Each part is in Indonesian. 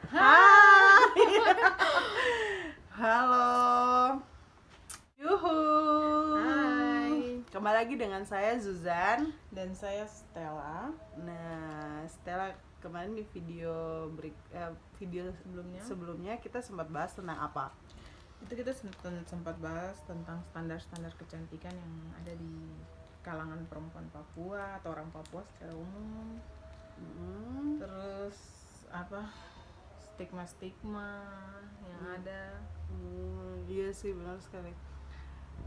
Hai. Halo. Yuhu. Hai. Kembali lagi dengan saya Zuzan. Dan saya Stella. Nah, Stella, kemarin di video video sebelumnya kita sempat bahas tentang apa? Itu kita sempat bahas tentang standar-standar kecantikan yang ada di kalangan perempuan Papua atau orang Papua secara umum. Terus apa? Stigma-stigma yang ada. Iya sih, benar sekali.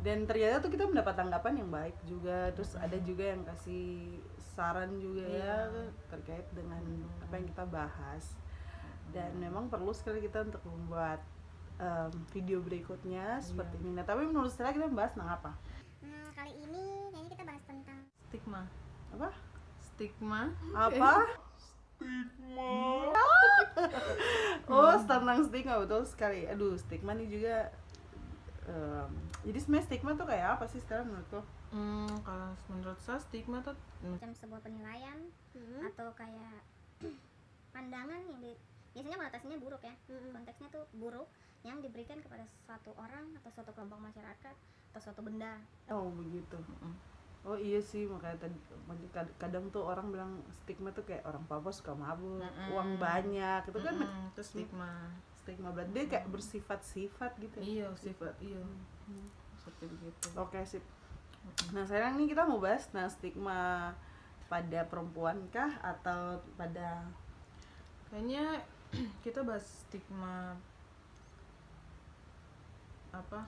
Dan ternyata tuh kita mendapat tanggapan yang baik juga. Terus ada juga yang kasih saran juga ya terkait dengan apa yang kita bahas. Dan memang perlu sekali kita untuk membuat video berikutnya seperti ini. Nah, tapi menurut saya kita bahas tentang apa? Kali ini kayaknya kita bahas tentang Stigma. Apa? Stigma. Apa? Stigma. Oh, tentang stigma, betul sekali. Aduh, stigma nih juga. Jadi sebenarnya stigma tuh kayak apa sih sekarang menurut lo? Kalau menurut saya stigma tuh macam sebuah penilaian atau kayak pandangan yang biasanya konotasinya buruk ya. Konteksnya tuh buruk yang diberikan kepada suatu orang atau suatu kelompok masyarakat atau suatu benda. Oh begitu. Oh iya sih, makanya kadang tuh orang bilang stigma tuh kayak orang Papua suka mabuk, uang banyak, itu kan itu stigma. Stigma berarti dia kayak bersifat-sifat gitu. Iya, sifat iya. Seperti begitu. Oke, sip. Nah, sekarang nih kita mau bahas stigma pada perempuan kah atau pada, kayaknya kita bahas stigma apa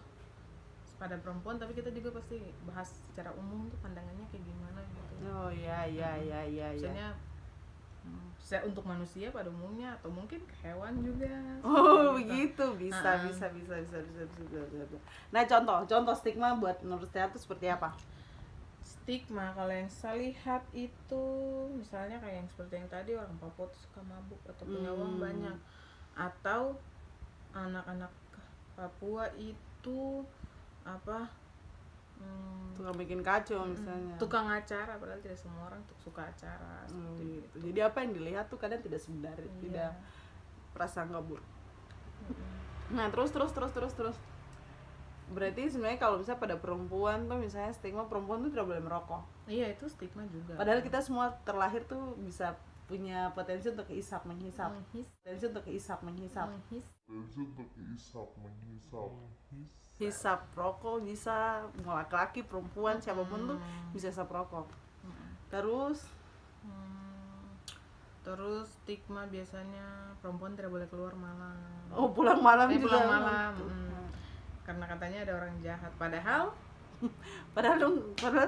pada perempuan, tapi kita juga pasti bahas secara umum tuh pandangannya kayak gimana gitu. oh ya. Misalnya untuk manusia pada umumnya atau mungkin ke hewan juga. Oh gitu. begitu, bisa. Nah, contoh stigma buat menurut saya tuh seperti apa? Stigma kalau yang saya lihat itu misalnya kayak yang seperti yang tadi, orang Papua tuh suka mabuk atau punya uang banyak, atau anak-anak Papua itu apa Tukang bikin kacau misalnya. tukang acara, padahal tidak semua orang tuh suka acara seperti itu. Jadi apa yang dilihat tuh kadang tidak sebenarnya, tidak prasangka buruk. Nah, terus. Berarti sebenarnya kalau misalnya pada perempuan tuh misalnya stigma perempuan tuh tidak boleh merokok. Iya, itu stigma juga. Padahal kita semua terlahir tuh bisa punya potensi untuk isap menghisap. Hisap rokok bisa, mau laki-laki, perempuan, siapapun tuh bisa hisap rokok. Terus stigma biasanya perempuan tidak boleh keluar malam. Oh, pulang malam juga. Pulang malam. Karena katanya ada orang jahat. Padahal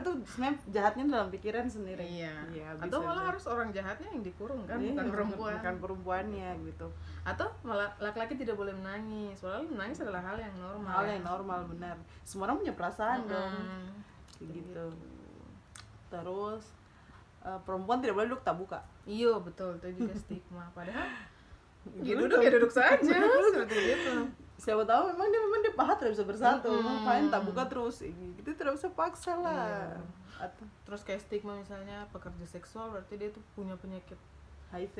tuh sebenarnya jahatnya dalam pikiran sendiri. Iya. Atau malah harus orang jahatnya yang dikurung kan, bukan perempuan. Bukan perempuannya gitu. Atau malah laki-laki tidak boleh menangis. Padahal menangis adalah hal yang normal. Hal yang normal, benar. Semua orang punya perasaan dong. Gitu. Terus perempuan tidak boleh duduk tak buka. Iya, betul. Itu juga stigma. Padahal duduk saja seperti itu. Siapa tahu memang dia paha tidak bisa bersatu, main tak buka terus, itu tidak bisa paksa lah. Atau terus kayak stigma misalnya pekerja seksual berarti dia tuh punya penyakit HIV,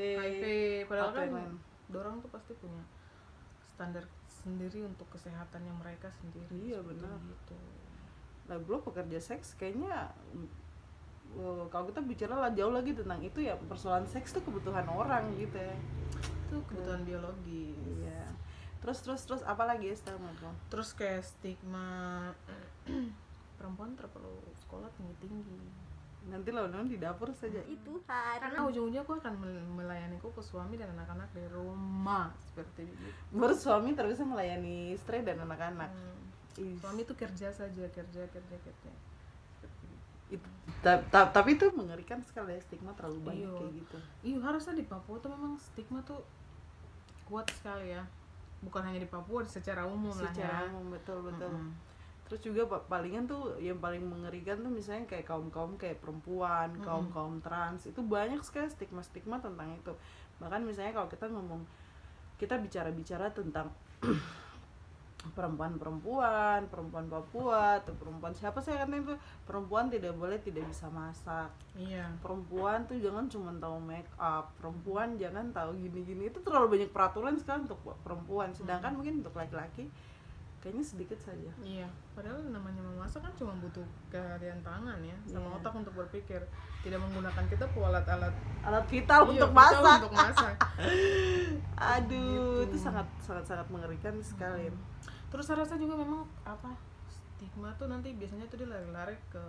padahal kan dorang tuh pasti punya standar sendiri untuk kesehatannya mereka sendiri. Iya, benar gitu. Nah, belum pekerja seks kayaknya kalau kita bicara lah jauh lagi tentang itu ya, persoalan seks tuh kebutuhan orang gitu ya. Itu kebutuhan biologis. Iya. Terus apa lagi ya sekarang? Terus kayak stigma perempuan perlu sekolah tinggi-tinggi. Nanti lawan-lawan di dapur saja itu. Karena ujung-ujungnya aku akan melayaniku ke suami dan anak-anak di rumah seperti itu. Bersuami terus bisa melayani istri dan anak-anak. Suami itu kerja saja, kerja. Tapi itu mengerikan sekali ya, stigma terlalu banyak kayak gitu. Iya, harusnya di Papua tuh memang stigma tuh kuat sekali ya. Bukan hanya di Papua, secara umum lah ya. Secara umum, betul. Terus juga palingan tuh yang paling mengerikan tuh misalnya kayak kaum kayak perempuan, kaum trans, itu banyak sekali stigma tentang itu. Bahkan misalnya kalau kita bicara tentang perempuan Papua atau perempuan siapa saya katanya itu perempuan tidak bisa masak, Iya. perempuan tuh jangan cuma tahu make up, perempuan jangan tahu gini-gini. Itu terlalu banyak peraturan sekarang untuk perempuan, sedangkan mungkin untuk laki-laki kayaknya sedikit saja. Iya, padahal namanya memasak kan cuma butuh kehadiran tangan ya, sama otak untuk berpikir. Tidak menggunakan kita alat-alat vital untuk vital masak. untuk masak. Aduh, itu sangat mengerikan sekali. Terus saya rasa juga memang stigma tuh nanti biasanya tuh dia lari-lari ke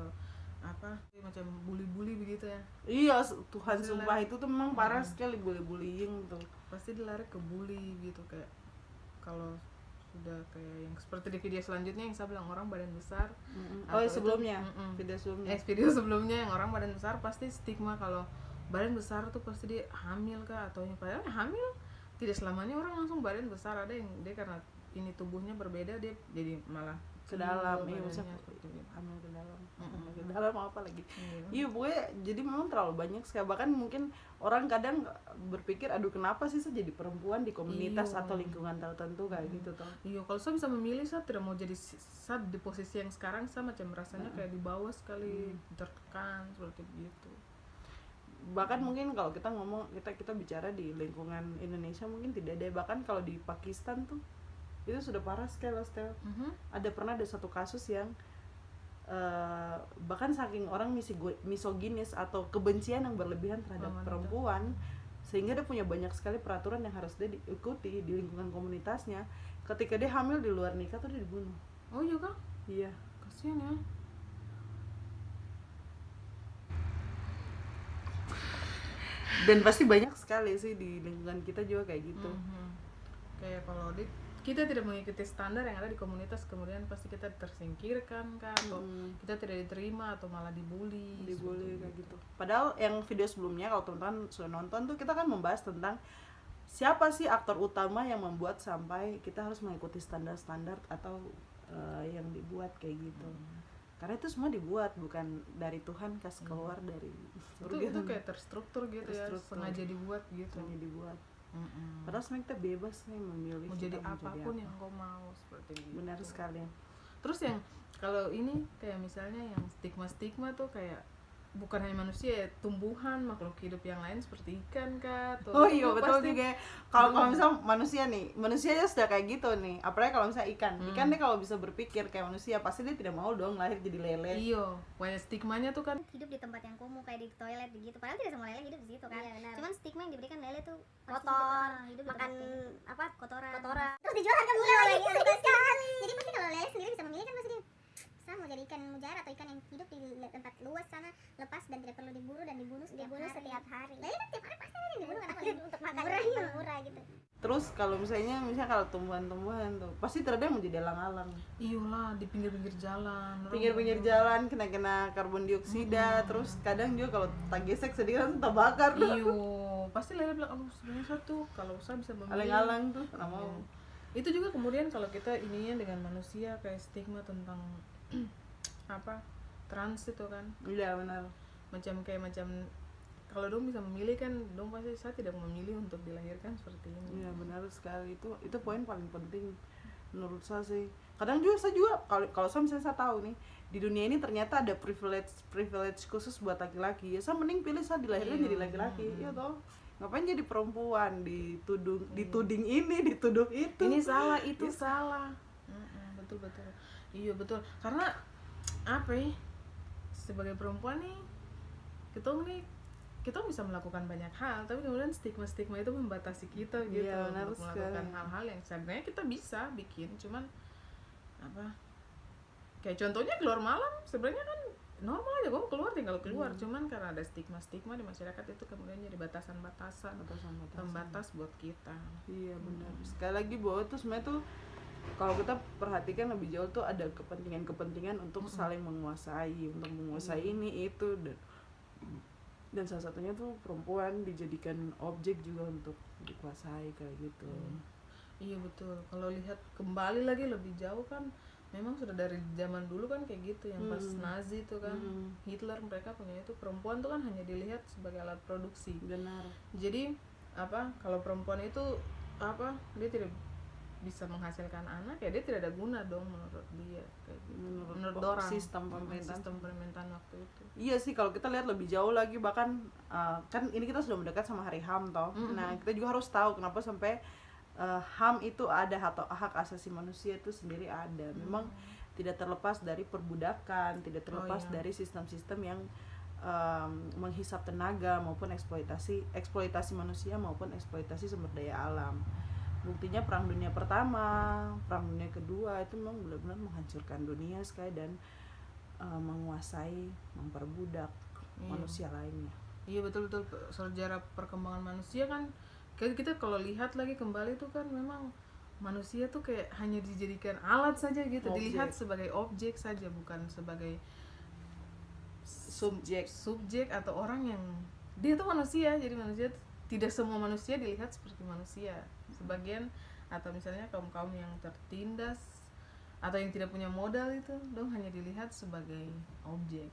macam bully-bully begitu ya. Iya, Tuhan sumpah itu tuh memang parah sekali bullying tuh. Pasti dilari ke bully gitu, kayak kalau sudah kayak yang seperti di video selanjutnya yang saya bilang orang badan besar. Sebelumnya video sebelumnya yang orang badan besar pasti stigma kalau badan besar tuh pasti dia hamil kah atau padahal hamil tidak selamanya orang langsung badan besar. Ada yang dia karena ini tubuhnya berbeda dia jadi malah ke dalam, hamil ke dalam apa lagi. Iya, pokoknya jadi memang terlalu banyak sekali. Bahkan mungkin orang kadang berpikir, aduh kenapa sih saya jadi perempuan di komunitas atau lingkungan tertentu kayak gitu toh. Iya, kalau saya bisa memilih, saya tidak mau jadi saya di posisi yang sekarang. Saya macam rasanya kayak di bawah sekali, tertekan seperti begitu. Bahkan mungkin kalau kita ngomong kita bicara di lingkungan Indonesia mungkin tidak ada. Bahkan kalau di Pakistan tuh itu sudah parah sekali loh, Stel. Pernah ada satu kasus yang bahkan saking orang misoginis atau kebencian yang berlebihan terhadap perempuan, sehingga dia punya banyak sekali peraturan yang harus dia diikuti di lingkungan komunitasnya. Ketika dia hamil di luar nikah tuh dia dibunuh. Oh iya kah? Iya. Kasian ya. Dan pasti banyak sekali sih di lingkungan kita juga kayak gitu. Kayak kalau kita tidak mengikuti standar yang ada di komunitas, kemudian pasti kita tersingkirkan kan, atau kita tidak diterima atau malah dibully kayak gitu. Padahal yang video sebelumnya kalau teman-teman sudah nonton tuh kita kan membahas tentang siapa sih aktor utama yang membuat sampai kita harus mengikuti standar-standar atau yang dibuat kayak gitu. Karena itu semua dibuat bukan dari Tuhan kasih keluar dari itu kayak terstruktur gitu ya, sengaja dibuat gitu. Padahal sebenarnya kita bebas nih memilih mau jadi apapun yang kau mau, seperti itu. Benar sekali. Terus yang kalau ini kayak misalnya yang stigma tuh kayak bukan hanya manusia ya, tumbuhan, makhluk hidup yang lain seperti ikan kah atau iya betul juga. Kalau misalnya manusia aja sudah kayak gitu nih, apalagi kalau misalnya ikan dia kalau bisa berpikir kayak manusia pasti dia tidak mau dong lahir jadi lele. Iya, banyak stigmanya tuh kan hidup di tempat yang kumuh kayak di toilet gitu, padahal tidak semua lele hidup di situ kan. Iya, cuman stigma yang diberikan lele tuh kotor, hidup makan kotoran. Terus dijual harga murah lagi sekali. Jadi pasti kalau lele sendiri bisa memilih kan, pasti dia mau jadi ikan mutiara atau ikan yang hidup di tempat luas sana, lepas dan tidak perlu diburu dan dibunuh setiap hari. Lele kan tiap hari pasti ada yang dibunuh karena untuk makan murah gitu. Terus kalau misalnya kalau tumbuhan-tumbuhan tuh pasti terkadang menjadi alang-alang. Iyalah, di pinggir-pinggir jalan. Pinggir-pinggir jalan kena karbon dioksida, terus kadang juga kalau tak gesek sedikit langsung terbakar. Iyo, pasti lele bilang, sebenarnya satu kalau saya bisa memilih. Alang-alang tuh, nggak mau. Itu juga kemudian kalau kita ininya dengan manusia kayak stigma tentang trans itu kan. Iya benar. Macam kalau dong bisa memilih kan, dong pasti saya tidak memilih untuk dilahirkan seperti ini. Iya benar sekali, itu poin paling penting menurut saya sih. Kadang juga saya kalau saya tahu nih di dunia ini ternyata ada privilege khusus buat laki-laki, ya saya mending pilih saya dilahirkan jadi laki-laki. Iya toh, ngapain jadi perempuan dituding ini dituduh itu. Ini salah, itu salah. Betul. Iya betul, karena sebagai perempuan nih kita bisa melakukan banyak hal, tapi kemudian stigma itu membatasi kita gitu untuk melakukan hal-hal yang sebenarnya kita bisa bikin, cuman kayak contohnya keluar malam sebenarnya kan normal aja, gue keluar tinggal keluar, cuman karena ada stigma di masyarakat itu kemudian jadi batasan-batasan pembatas buat kita. Iya benar. Sekali lagi bahwa itu sebenarnya tuh kalau kita perhatikan lebih jauh tuh ada kepentingan untuk saling menguasai, ini itu dan salah satunya tuh perempuan dijadikan objek juga untuk dikuasai kayak gitu. Iya betul. Kalau lihat kembali lagi lebih jauh kan memang sudah dari zaman dulu kan kayak gitu, yang pas Nazi itu kan Hitler, mereka punya itu perempuan tuh kan hanya dilihat sebagai alat produksi. Benar. Jadi kalau perempuan itu dia tidak bisa menghasilkan anak ya dia tidak ada guna dong menurut dia kayak gitu. Menurut orang sistem pemerintahan waktu itu. Iya sih, kalau kita lihat lebih jauh lagi, bahkan kan ini kita sudah mendekat sama Hari HAM toh. Nah kita juga harus tahu kenapa sampai HAM itu ada, atau hak asasi manusia itu sendiri ada. Memang tidak terlepas dari perbudakan, tidak terlepas dari sistem-sistem yang menghisap tenaga maupun eksploitasi manusia maupun eksploitasi sumber daya alam. Buktinya Perang Dunia Pertama, Perang Dunia Kedua itu memang benar-benar menghancurkan dunia sekali dan menguasai, memperbudak manusia lainnya. Iya betul-betul, sejarah perkembangan manusia kan kita kalau lihat lagi kembali tuh kan memang manusia tuh kayak hanya dijadikan alat saja gitu, dilihat sebagai objek saja, bukan sebagai subjek atau orang yang dia tuh manusia. Jadi manusia tidak semua manusia dilihat seperti manusia. Sebagian atau misalnya kaum yang tertindas atau yang tidak punya modal itu dong hanya dilihat sebagai objek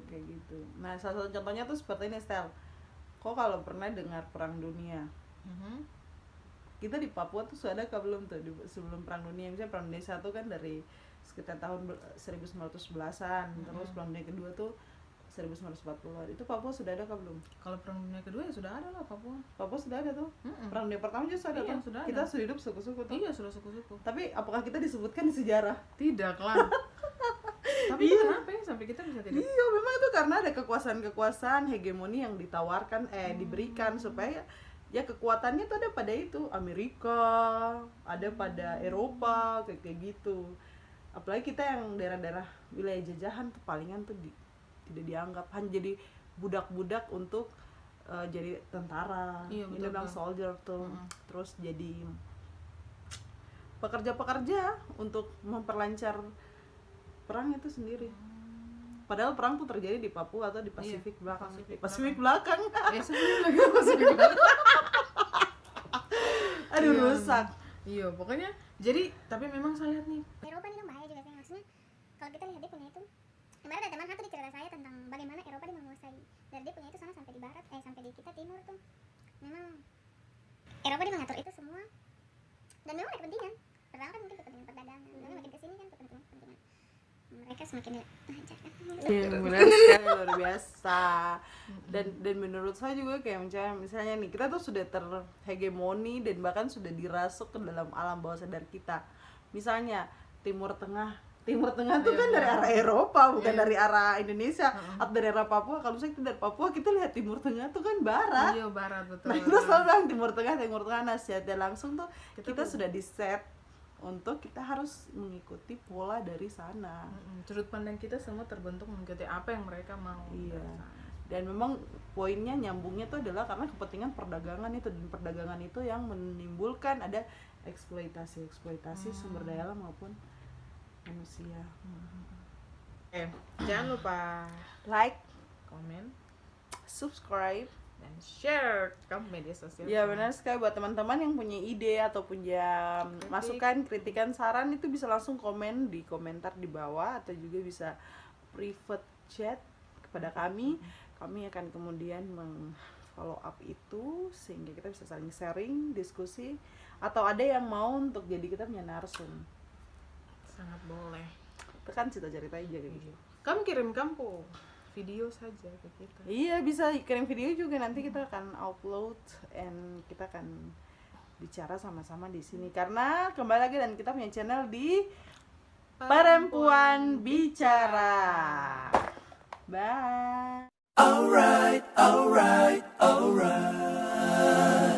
kayak gitu. Nah salah satu contohnya tuh seperti ini, Stel. Kok kalau pernah dengar Perang Dunia, kita di Papua tuh sudah kah belum tuh sebelum Perang Dunia? Misalnya Perang Dunia 1 kan dari sekitar tahun 1911-an, terus Perang Dunia Kedua tuh 1940-an. Itu Papua sudah ada kah belum? Kalau Perang Dunia Kedua ya sudah ada lah Papua. Papua sudah ada tuh. Perang Dunia Pertama juga sudah ada tuh. Sudah kita ada. sudah hidup suku-suku tuh. Iya, sudah suku-suku. Tapi apakah kita disebutkan di sejarah? Tidak lah. Tapi kenapa ya sampai kita bisa tidak? Iya, memang itu karena ada kekuasaan hegemoni yang ditawarkan diberikan supaya ya kekuatannya tuh ada pada itu Amerika, ada pada Eropa kayak gitu. Apalagi kita yang daerah-daerah wilayah jajahan tuh palingan tuh tidak dianggap, hanya jadi budak-budak untuk jadi tentara. Iya, ini bilang soldier tuh. Terus jadi pekerja-pekerja untuk memperlancar perang itu sendiri. Padahal perang tuh terjadi di Papua atau di Pasifik belakang. Pasifik belakang. Pasifik belakang. Aduh, rusak. Iya, pokoknya jadi tapi memang saya lihat nih Eropa ini kan bahaya juga sih, maksudnya kalau kita lihat dia punya itu, kemarin ada teman satu dicerita saya tentang bagaimana Eropa dia menguasai dari dia punya itu sana sampai di barat, sampai di kita timur tuh. Memang Eropa dia mengatur itu semua dan memang ada kepentingan. Pertama kan mungkin kepentingan perdagangan, tapi makin kesini kan kepentingan mereka semakin lancar. Benar sekali, luar biasa. Dan menurut saya juga kayak misalnya nih, kita tuh sudah terhegemoni dan bahkan sudah dirasuk ke dalam alam bawah sadar kita. Misalnya Timur Tengah tuh kan dari arah Eropa, bukan dari arah Indonesia atau dari arah Papua. Kalau misalnya kita dari Papua, kita lihat Timur Tengah tuh kan barat. Iya, barat betul. Nah, kita selalu bilang Timur Tengah. Nah, secara langsung tuh kita sudah di-set untuk kita harus mengikuti pola dari sana. Sudut pandang kita semua terbentuk mengikuti apa yang mereka mau. Iya. Dan memang poinnya nyambungnya tuh adalah karena kepentingan perdagangan itu, dan perdagangan itu yang menimbulkan ada eksploitasi sumber daya alam maupun manusia. Jangan lupa like, komen, subscribe, dan share ke media sosial. Ya benar sekali. Buat teman-teman yang punya ide atau punya masukan, kritikan, saran, itu bisa langsung komen di komentar di bawah, atau juga bisa private chat kepada kami. Kami akan kemudian follow up itu sehingga kita bisa saling sharing, diskusi, atau ada yang mau untuk jadi kita punya narsum. Sangat boleh. Itu kan cerita-cerita aja kayak gitu. Kamu kirim kamu video saja ke kita. Iya, bisa kirim video juga, nanti kita akan upload and kita akan bicara sama-sama di sini. Karena kembali lagi, dan kita punya channel di Perempuan Bicara. Bye. Alright.